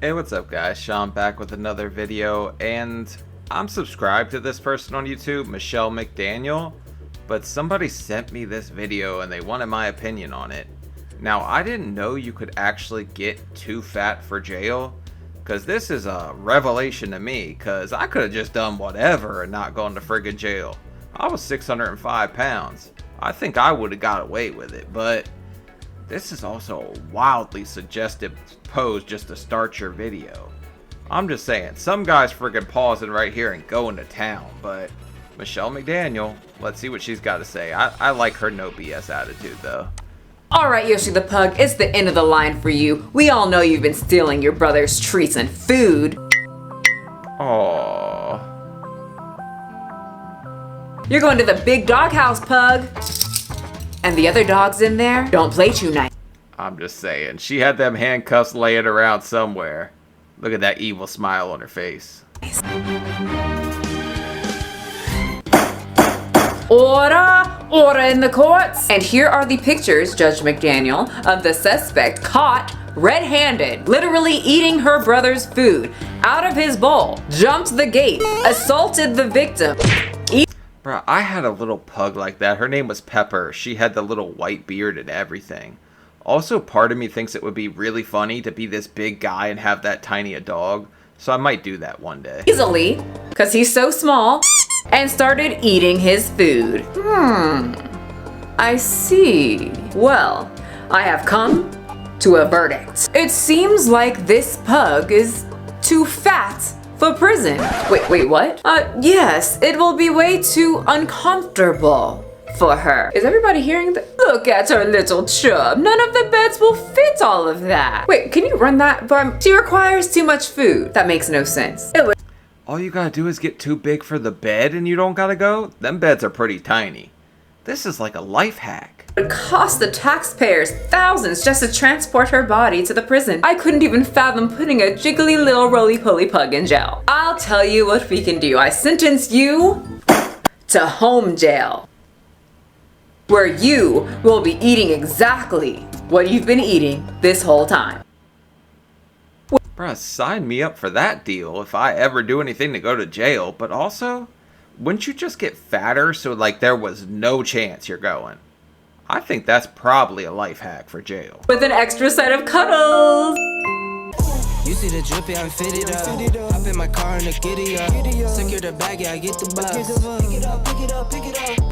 Hey, what's up guys? Sean back with another video, and I'm subscribed to this person on YouTube, McDaniel, but somebody sent me this video and they wanted my opinion on it. Now, I didn't know you could actually get too fat for jail, because this is a revelation to me, because I could have just done whatever and not gone to friggin' jail. I was 605 pounds. I think I would have got away with it, but this is also a wildly suggestive pose just to start your video. I'm just saying, some guy's friggin' pausing right here and going to town, but McDaniel, let's see what she's got to say. I like her no BS attitude though. Alright, Yoshi the Pug, it's the end of the line for you. We all know you've been stealing your brother's treats and food. Aww. You're going to the big doghouse, Pug. And the other dogs in there don't play too nice. I'm just saying, she had them handcuffs laying around somewhere. Look at that evil smile on her face. Order! Order in the courts! And here are the pictures, Judge McDaniel, of the suspect caught red-handed, literally eating her brother's food out of his bowl, jumped the gate, assaulted the victim. Bruh, I had a little pug like that. Her name was Pepper. She had the little white beard and everything. Also, part of me thinks it would be really funny to be this big guy and have that tiny a dog. So I might do that one day. Easily, because he's so small, and started eating his food. I see. Well, I have come to a verdict. It seems like this pug is too fat for prison. Wait, what? Yes, it will be way too uncomfortable for her. Is everybody hearing that? Look at her little chub. None of the beds will fit all of that. Wait, can you run that? But she requires too much food. That makes no sense. All you gotta do is get too big for the bed and you don't gotta go? Them beds are pretty tiny. This is like a life hack. It would cost the taxpayers thousands just to transport her body to the prison. I couldn't even fathom putting a jiggly little roly-poly pug in jail. I'll tell you what we can do. I sentence you to home jail, where you will be eating exactly what you've been eating this whole time. Bruh, sign me up for that deal if I ever do anything to go to jail, but also, wouldn't you just get fatter so like there was no chance you're going? I think that's probably a life hack for jail. With an extra set of cuddles. You see the drippy, I'm fitted up. Hop in my car and the giddy up. Secure the bag, yeah, I get the bus. Pick it up, pick it up, pick it up.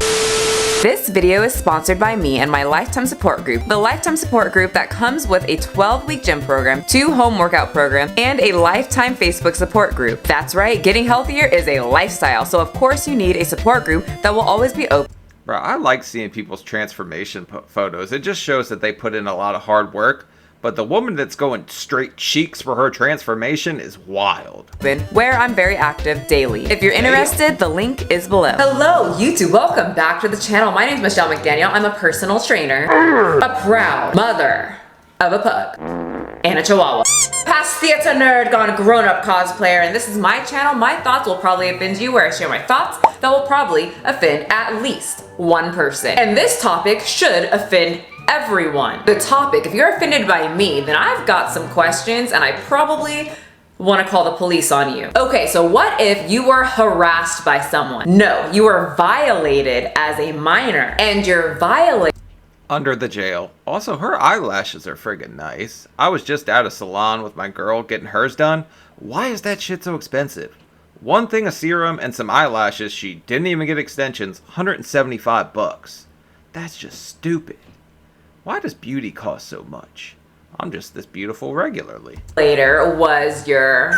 This video is sponsored by me and my Lifetime Support Group. The Lifetime Support Group that comes with a 12-week gym program, 2 home workout programs, and a lifetime Facebook support group. That's right, getting healthier is a lifestyle, so of course you need a support group that will always be open. Bro, I like seeing people's transformation photos. It just shows that they put in a lot of hard work. But the woman that's going straight cheeks for her transformation is wild. Where I'm very active daily. If you're interested, the link is below. Hello, YouTube. Welcome back to the channel. My name is McDaniel. I'm a personal trainer, a proud mother of a pug and a chihuahua. Past theater nerd gone grown-up cosplayer, and this is my channel. My thoughts will probably offend you, where I share my thoughts that will probably offend at least one person. And this topic should offend everyone. The topic, if you're offended by me, then I've got some questions and I probably want to call the police on you. Okay, so what if you were harassed by someone? No, you were violated as a minor, and you're violated under the jail. Also, her eyelashes are friggin' nice. I was just at a salon with my girl getting hers done. Why is that shit so expensive? One thing of serum and some eyelashes, she didn't even get extensions, 175 bucks. That's just stupid. Why does beauty cost so much? I'm just this beautiful regularly. Later was your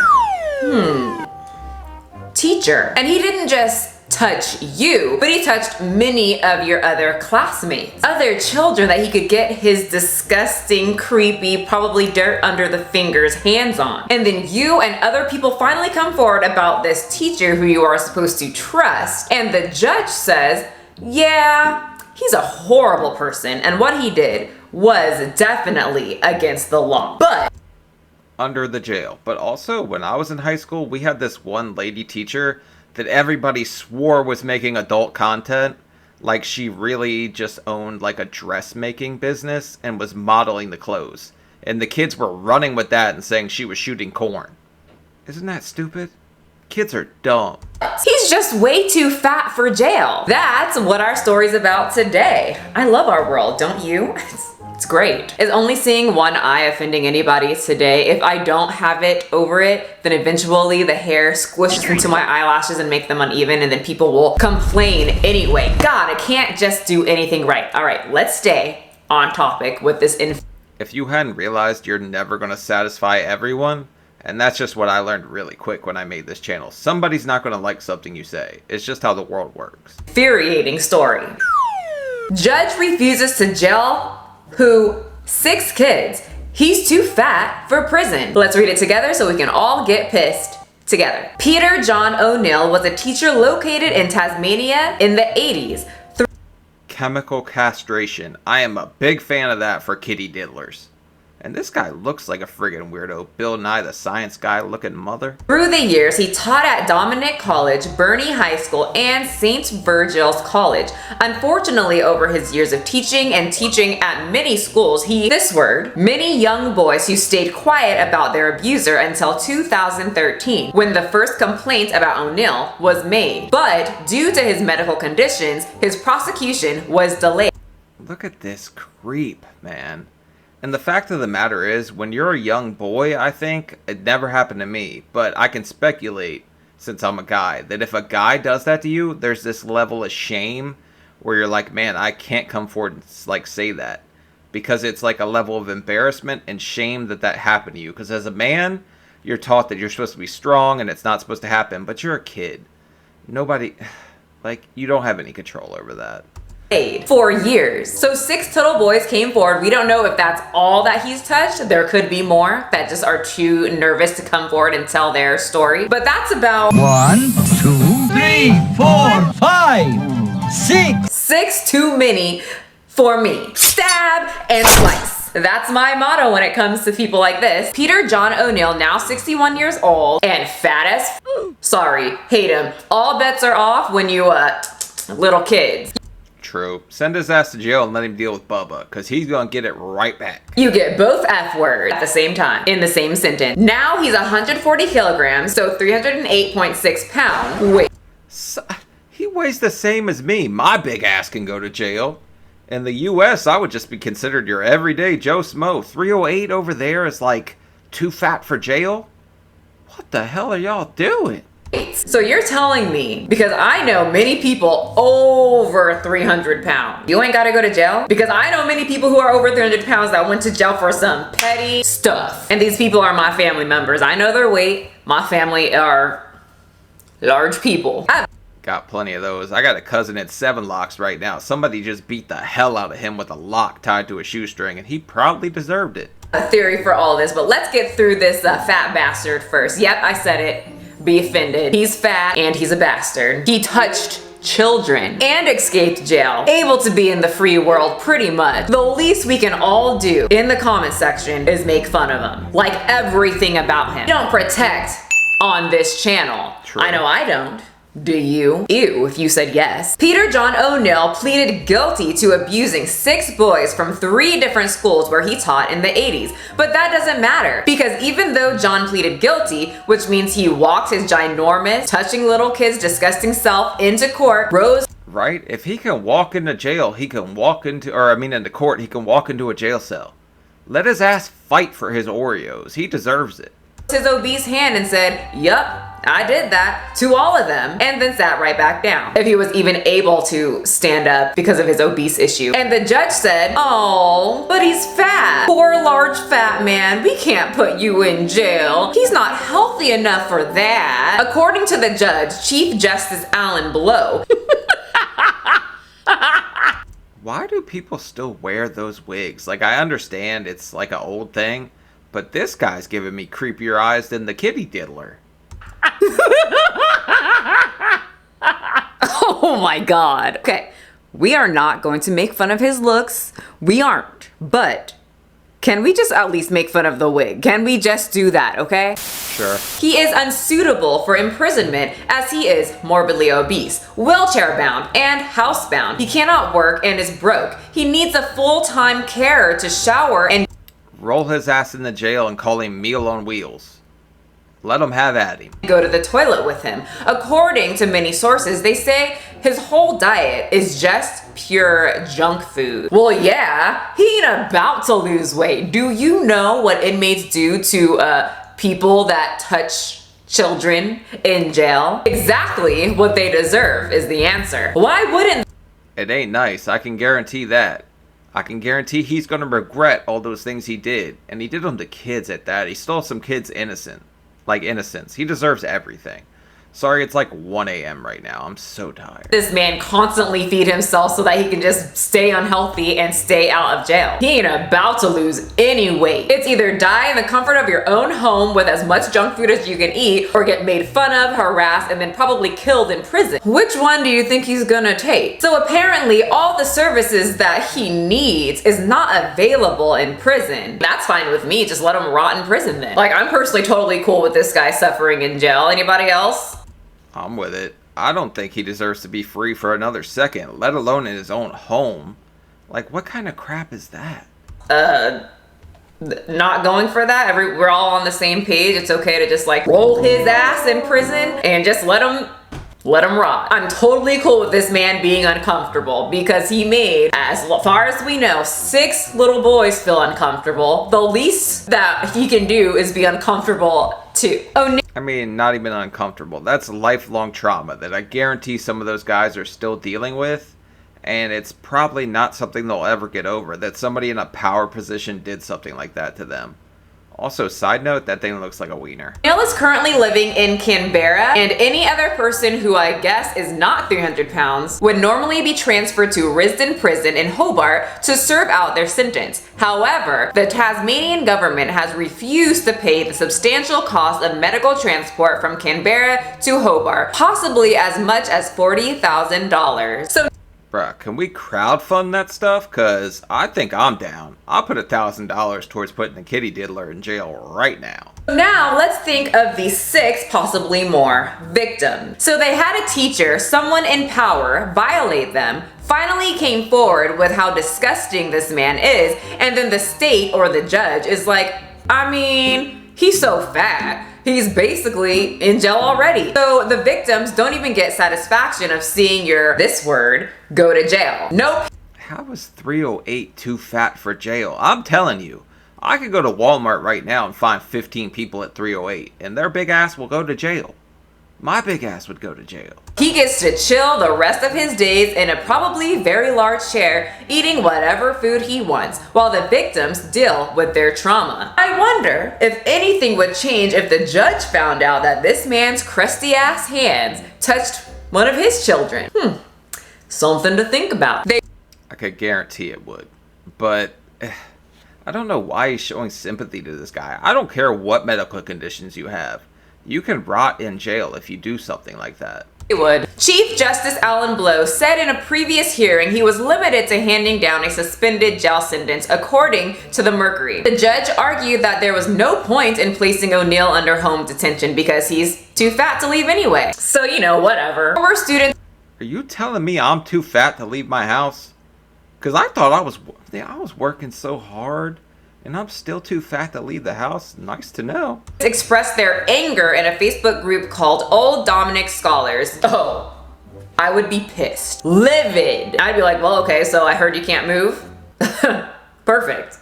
teacher, and he didn't just touch you, but he touched many of your other classmates, other children that he could get his disgusting, creepy, probably dirt under the fingers hands on. And then you and other people finally come forward about this teacher who you are supposed to trust, and the judge says, yeah, he's a horrible person, and what he did was definitely against the law. But under the jail. But also, when I was in high school, we had this one lady teacher that everybody swore was making adult content. Like she really just owned like a dressmaking business and was modeling the clothes. And the kids were running with that and saying she was shooting corn. Isn't that stupid? Kids are dumb. He's just way too fat for jail. That's what our story's about today. I love our world, don't you? It's great. Is only seeing one eye offending anybody today? If I don't have it over it, then eventually the hair squishes into my eyelashes and make them uneven, and then people will complain anyway. God, I can't just do anything right. All right, let's stay on topic with this If you hadn't realized, you're never going to satisfy everyone. And that's just what I learned really quick when I made this channel. Somebody's not going to like something you say. It's just how the world works. infuriating story. Judge refuses to jail who 6 kids. He's too fat for prison. Let's read it together so we can all get pissed together. Peter John O'Neill was a teacher located in Tasmania in the 80s. Chemical castration. I am a big fan of that for kitty diddlers. And this guy looks like a friggin' weirdo. Bill Nye the Science Guy looking mother. Through the years, he taught at Dominic College, Burney High School, and St. Virgil's College. Unfortunately, over his years of teaching at many schools, many young boys who stayed quiet about their abuser until 2013, when the first complaint about O'Neill was made. But due to his medical conditions, his prosecution was delayed. Look at this creep, man. And the fact of the matter is, when you're a young boy, I think, it never happened to me, but I can speculate, since I'm a guy, that if a guy does that to you, there's this level of shame where you're like, man, I can't come forward and like say that. Because it's like a level of embarrassment and shame that happened to you. Because as a man, you're taught that you're supposed to be strong and it's not supposed to happen, but you're a kid. Nobody, like, you don't have any control over that. For years. So 6 total boys came forward. We don't know if that's all that he's touched. There could be more that just are too nervous to come forward and tell their story. But that's about 1, 2, 3, 4, 5, 6. 6 too many for me. Stab and slice. That's my motto when it comes to people like this. Peter John O'Neill, now 61 years old and fat as sorry, hate him. All bets are off when you little kids. True. Send his ass to jail and let him deal with Bubba, because he's going to get it right back. You get both F words at the same time, in the same sentence. Now he's 140 kilograms, so 308.6 pounds. Wait. So, he weighs the same as me. My big ass can go to jail. In the U.S., I would just be considered your everyday Joe Smo. 308 over there is like too fat for jail? What the hell are y'all doing? So you're telling me, because I know many people over 300 pounds, you ain't gotta go to jail? Because I know many people who are over 300 pounds that went to jail for some petty stuff. And these people are my family members. I know their weight. My family are large people. Got plenty of those. I got a cousin at 7 locks right now. Somebody just beat the hell out of him with a lock tied to a shoestring, and he probably deserved it. A theory for all this, but let's get through this fat bastard first. Yep, I said it. Be offended. He's fat and he's a bastard. He touched children and escaped jail. Able to be in the free world pretty much. The least we can all do in the comment section is make fun of him. Like everything about him. We don't protect on this channel. True. I know I don't. Do you? Ew, if you said yes. Peter John O'Neill pleaded guilty to abusing 6 boys from 3 different schools where he taught in the 80s. But that doesn't matter, because even though John pleaded guilty, which means he walked his ginormous, touching little kids' disgusting self into court, Rose... Right? If he can walk into jail, he can walk into, into court, he can walk into a jail cell. Let his ass fight for his Oreos. He deserves it. His obese hand and said, yup, I did that to all of them, and then sat right back down. If he was even able to stand up because of his obese issue. And the judge said, oh, but he's fat. Poor large fat man, we can't put you in jail. He's not healthy enough for that. According to the judge, Chief Justice Alan Blow. Why do people still wear those wigs? Like, I understand it's like an old thing, but this guy's giving me creepier eyes than the kitty diddler. Oh my god. Okay, we are not going to make fun of his looks. We aren't. But can we just at least make fun of the wig? Can we just do that, okay? Sure. He is unsuitable for imprisonment as he is morbidly obese, wheelchair-bound, and housebound. He cannot work and is broke. He needs a full-time carer to shower and Roll his ass in the jail and call him Meal on Wheels. Let him have at him. go to the toilet with him. According to many sources, they say his whole diet is just pure junk food. Well, yeah, he ain't about to lose weight. Do you know what inmates do to people that touch children in jail? Exactly what they deserve is the answer. Why wouldn't It ain't nice, I can guarantee that. I can guarantee he's gonna regret all those things he did. And he did them to kids at that. He stole some kids' innocence. He deserves everything. Sorry, it's like 1 a.m. right now. I'm so tired. this man constantly feed himself so that he can just stay unhealthy and stay out of jail? He ain't about to lose any weight. It's either die in the comfort of your own home with as much junk food as you can eat, or get made fun of, harassed, and then probably killed in prison. Which one do you think he's gonna take? So apparently all the services that he needs is not available in prison. That's fine with me, just let him rot in prison then. Like, I'm personally totally cool with this guy suffering in jail. Anybody else? I'm with it. I don't think he deserves to be free for another second, let alone in his own home. Like, what kind of crap is that? Not going for that. We're all on the same page. It's okay to just like roll his ass in prison and just let him rot. I'm totally cool with this man being uncomfortable because he made, as far as we know, 6 little boys feel uncomfortable. The least that he can do is be uncomfortable too. Oh, I mean, not even uncomfortable. That's lifelong trauma that I guarantee some of those guys are still dealing with. And it's probably not something they'll ever get over, that somebody in a power position did something like that to them. Also, side note, that thing looks like a wiener. Neil is currently living in Canberra, and any other person who I guess is not 300 pounds would normally be transferred to Risdon Prison in Hobart to serve out their sentence. However, the Tasmanian government has refused to pay the substantial cost of medical transport from Canberra to Hobart, possibly as much as $40,000. So Bruh, can we crowdfund that stuff? Cause I think I'm down. I'll put $1,000 towards putting the kitty diddler in jail right now. now let's think of the 6, possibly more, victims. So they had a teacher, someone in power, violate them, finally came forward with how disgusting this man is, and then the state or the judge is like, I mean, he's so fat. He's basically in jail already. So the victims don't even get satisfaction of seeing your, this word, go to jail. Nope. How is 308 too fat for jail? I'm telling you, I could go to Walmart right now and find 15 people at 308, and their big ass will go to jail. My big ass would go to jail. He gets to chill the rest of his days in a probably very large chair, eating whatever food he wants, while the victims deal with their trauma. I wonder if anything would change if the judge found out that this man's crusty ass hands touched one of his children. Something to think about. I could guarantee it would. But I don't know why he's showing sympathy to this guy. I don't care what medical conditions you have. You can rot in jail if you do something like that. It would. Chief Justice Alan Blow said in a previous hearing he was limited to handing down a suspended jail sentence, according to the Mercury. The judge argued that there was no point in placing O'Neill under home detention because he's too fat to leave anyway. So, you know, whatever. Former students. Are you telling me I'm too fat to leave my house? Because I thought I was working so hard, and I'm still too fat to leave the house. Nice to know. Expressed their anger in a Facebook group called Old Dominic Scholars. Oh, I would be pissed. Livid. I'd be like, well, okay, so I heard you can't move. Perfect.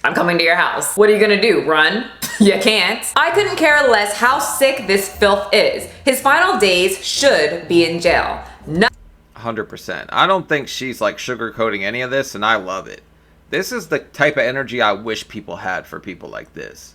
I'm coming to your house. What are you gonna do, run? You can't. I couldn't care less how sick this filth is. His final days should be in jail. 100%. I don't think she's like sugarcoating any of this, and I love it. This is the type of energy I wish people had for people like this.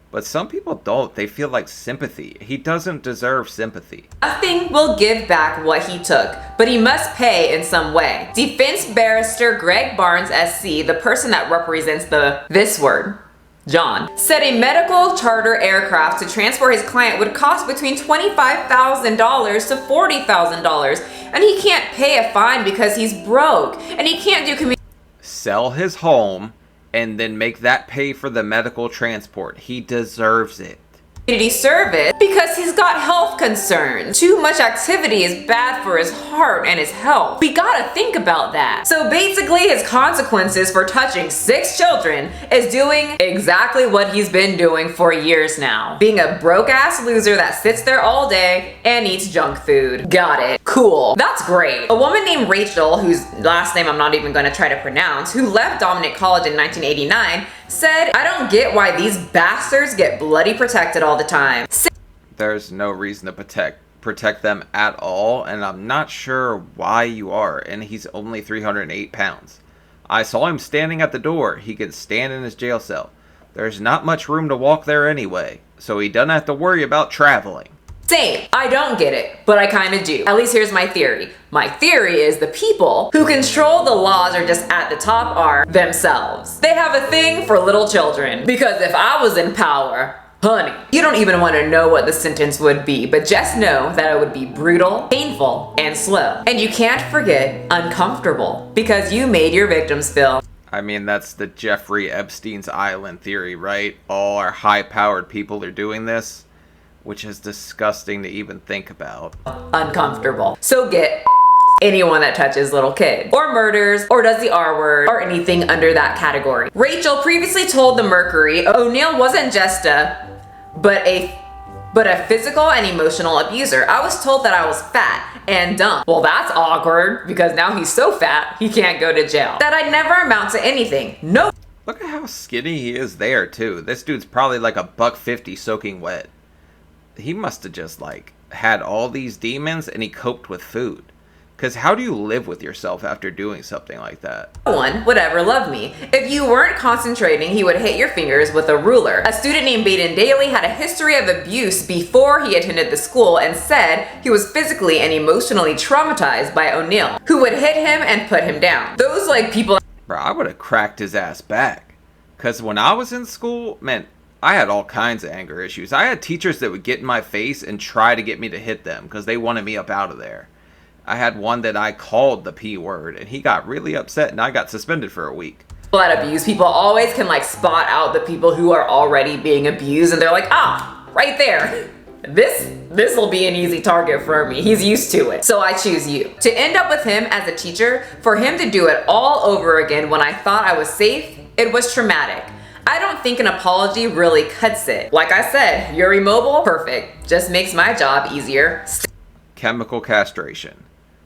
But some people don't. They feel like sympathy. He doesn't deserve sympathy. Nothing will give back what he took, but he must pay in some way. Defense barrister Greg Barnes SC, the person that represents this word, John, said a medical charter aircraft to transport his client would cost between $25,000 to $40,000, and he can't pay a fine because he's broke, and he can't do Sell his home and then make that pay for the medical transport. He deserves it. community service because he's got health concerns. Too much activity is bad for his heart and his health. We gotta think about that. So basically his consequences for touching 6 children is doing exactly what he's been doing for years now. Being a broke ass loser that sits there all day and eats junk food. Got it. Cool. That's great. A woman named Rachel, whose last name I'm not even gonna try to pronounce, who left Dominic College in 1989, said, "I don't get why these bastards get bloody protected all the time." There's no reason to protect them at all, and I'm not sure why you are, and he's only 308 pounds. I saw him standing at the door. He could stand in his jail cell. There's not much room to walk there anyway, so he doesn't have to worry about traveling. Same. I don't get it, but I kind of do. At least here's my theory. My theory is the people who control the laws or just at the top are themselves. They have a thing for little children. Because if I was in power, honey, you don't even want to know what the sentence would be, but just know that it would be brutal, painful, and slow. And you can't forget uncomfortable, because you made your victims feel. I mean, that's the Jeffrey Epstein's Island theory, right? All our high-powered people are doing this, which is disgusting to even think about. Uncomfortable. So get anyone that touches little kids, or murders, or does the R word, or anything under that category. Rachel previously told the Mercury O'Neill wasn't just but a physical and emotional abuser. I was told that I was fat and dumb. Well, that's awkward, because now he's so fat, he can't go to jail. That I'd never amount to anything. No. Look at how skinny he is there, too. This dude's probably like $150 soaking wet. He must have just, like, had all these demons and he coped with food. Because how do you live with yourself after doing something like that? No one would ever love me. If you weren't concentrating, he would hit your fingers with a ruler. A student named Baden Daly had a history of abuse before he attended the school and said he was physically and emotionally traumatized by O'Neill, who would hit him and put him down. Those, like, people... Bro, I would have cracked his ass back. Because when I was in school, man, I had all kinds of anger issues. I had teachers that would get in my face and try to get me to hit them because they wanted me up out of there. I had one that I called the P word, and he got really upset, and I got suspended for a week. People that abuse people always can, like, spot out the people who are already being abused, and they're like, ah, right there. This will be an easy target for me. He's used to it. So I choose you. To end up with him as a teacher, for him to do it all over again when I thought I was safe, it was traumatic. I don't think an apology really cuts it. Like I said, you're immobile? Perfect. Just makes my job easier. Chemical castration.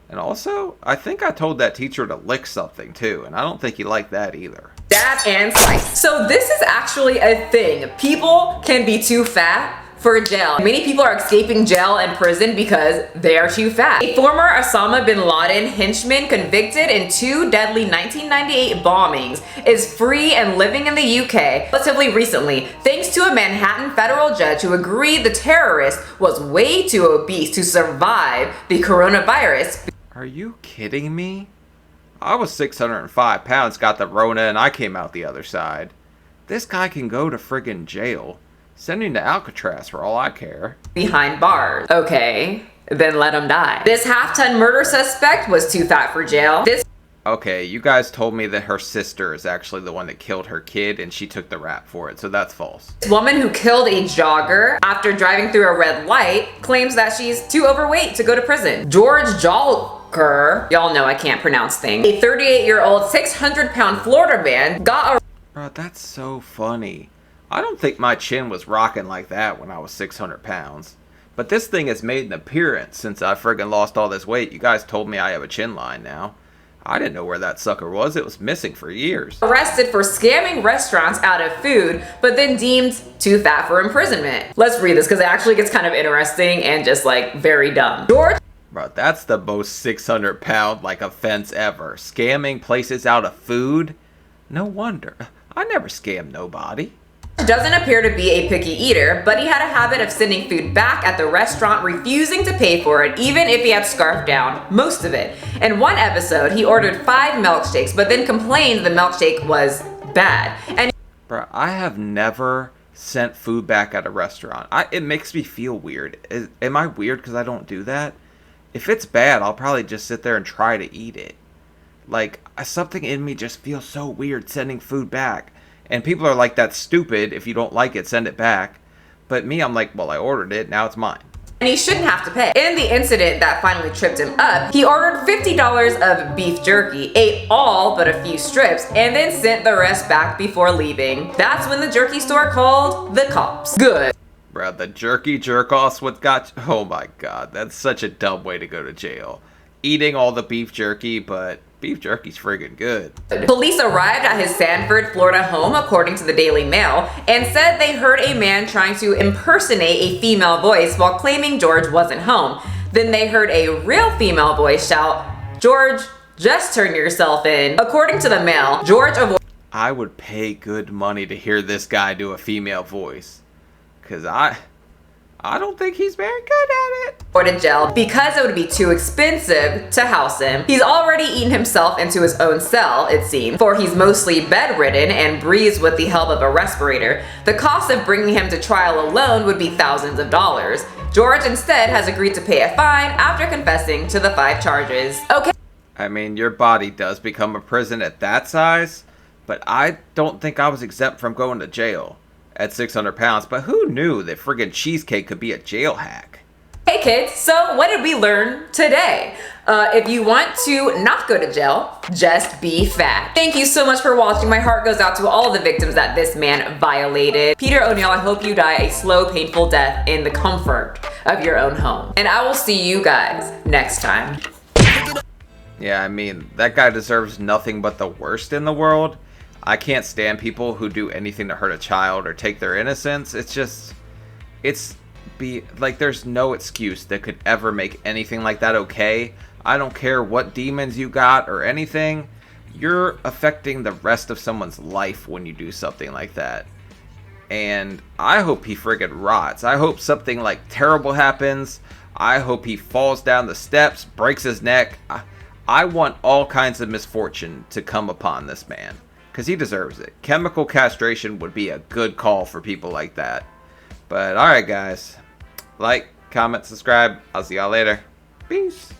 And also, I think I told that teacher to lick something too, and I don't think he liked that either. Stab and slice. So this is actually a thing. People can be too fat for jail. Many people are escaping jail and prison because they are too fat. A former Osama bin Laden henchman convicted in 2 deadly 1998 bombings is free and living in the UK relatively recently, thanks to a Manhattan federal judge who agreed the terrorist was way too obese to survive the coronavirus. Are you kidding me? I was 605 pounds, got the Rona, and I came out the other side. This guy can go to friggin' jail. Send him to Alcatraz for all I care. Behind bars. Okay, then let him die. This half-ton murder suspect was too fat for jail. Okay, you guys told me that her sister is actually the one that killed her kid and she took the rap for it, so that's false. This woman who killed a jogger after driving through a red light claims that she's too overweight to go to prison. George Jalker, y'all know I can't pronounce things, a 38-year-old 600-pound Florida man got a... Bro, that's so funny. I don't think my chin was rocking like that when I was 600 pounds. But this thing has made an appearance since I friggin' lost all this weight. You guys told me I have a chin line now. I didn't know where that sucker was. It was missing for years. Arrested for scamming restaurants out of food, but then deemed too fat for imprisonment. Let's read this because it actually gets kind of interesting and just like very dumb. George... Bro, that's the most 600-pound like offense ever. Scamming places out of food? No wonder. I never scammed nobody. Doesn't appear to be a picky eater, but he had a habit of sending food back at the restaurant, refusing to pay for it, even if he had scarfed down most of it. In one episode, he ordered 5 milkshakes, but then complained the milkshake was bad. And bro, I have never sent food back at a restaurant. It makes me feel weird. Am I weird because I don't do that? If it's bad, I'll probably just sit there and try to eat it. Like, something in me just feels so weird sending food back. And people are like, that's stupid. If you don't like it, send it back. But me, I'm like, well, I ordered it, now it's mine. And he shouldn't have to pay. In the incident that finally tripped him up, he ordered $50 of beef jerky, ate all but a few strips, and then sent the rest back before leaving. That's when the jerky store called the cops. Good. Bro, the jerky jerk-off's what got... Oh my god, that's such a dumb way to go to jail. Eating all the beef jerky, but beef jerky's friggin' good. Police arrived at his Sanford, Florida home, according to the Daily Mail, and said they heard a man trying to impersonate a female voice while claiming George wasn't home. Then they heard a real female voice shout, "George, just turn yourself in." According to the Mail, George avoided... I would pay good money to hear this guy do a female voice. Because I don't think he's very good at it. Jail because it would be too expensive to house him. He's already eaten himself into his own cell, it seems, for he's mostly bedridden and breathes with the help of a respirator. The cost of bringing him to trial alone would be thousands of dollars. George instead has agreed to pay a fine after confessing to the 5 charges. Okay. I mean, your body does become a prison at that size, but I don't think I was exempt from going to jail at 600 pounds, but who knew that friggin' cheesecake could be a jail hack? Hey kids, so what did we learn today? If you want to not go to jail, just be fat. Thank you so much for watching. My heart goes out to all the victims that this man violated. Peter O'Neill, I hope you die a slow, painful death in the comfort of your own home. And I will see you guys next time. Yeah, I mean, that guy deserves nothing but the worst in the world. I can't stand people who do anything to hurt a child or take their innocence. There's no excuse that could ever make anything like that okay. I don't care what demons you got or anything. You're affecting the rest of someone's life when you do something like that. And I hope he friggin' rots. I hope something like terrible happens. I hope he falls down the steps, breaks his neck. I want all kinds of misfortune to come upon this man. Because he deserves it. Chemical castration would be a good call for people like that. But alright guys. Like, comment, subscribe. I'll see y'all later. Peace.